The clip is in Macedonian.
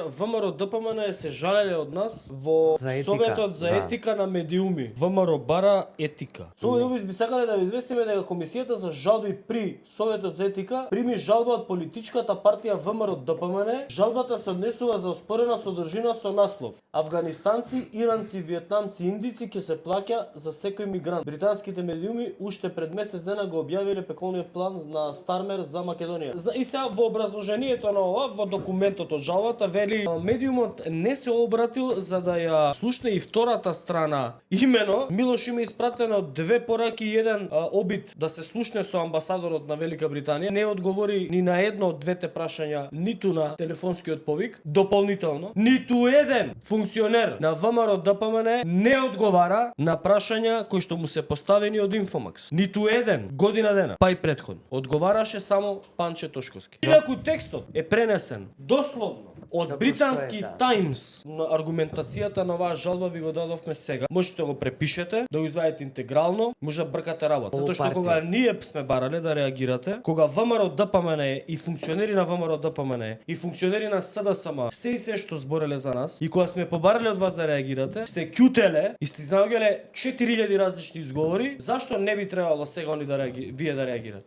ВМРО ДПМН се жалеле од нас во Советот за етика на медиуми. ВМРО бара етика. Со овој допис би сакале да ви известиме дека Комисијата за жалби при Советот за етика прими жалба од политичката партија ВМРО ДПМН. Жалбата се однесува за оспорена содржина со наслов: Афганистанци, иранци, виетнамци, индици ќе се плаќа за секој мигрант. Британските медиуми уште пред месец дена го објавиле пеколниот план на Стармер за Македонија. И сега во образложението на ова, во документот од жалбата вели медиумот не се обратил за да ја слушне и втората страна. Имено Милош има испратено 2 пораки и 1 обид да се слушне со амбасадорот на Велика Британија. Не одговори ни на едно од двете прашања, ниту на телефонскиот повик. Дополнително, ниту еден функционер на ВМРО ДПМН не одговара на прашања кои што му се поставени од Инфомакс. Ниту еден година дена, па и претходно. Одговараше само Панче Тошковски. Иако текстот е пренесен дословно од британски Таймс, на аргументацијата на оваа жалба ви го дадовме сега. Можете да го препишете, да го извадите интегрално, може да бркате работа. Затоа што кога ние сме барале да реагирате, кога ВМРО ДПМН и функционери на ВМРО ДПМН и функционери на СДСМ се што збореле за нас, и кога сме побарале од вас да реагирате, сте ќутеле и сте изнаоѓале 4000 различни изговори, зашто не би требало сега вие да реагирате?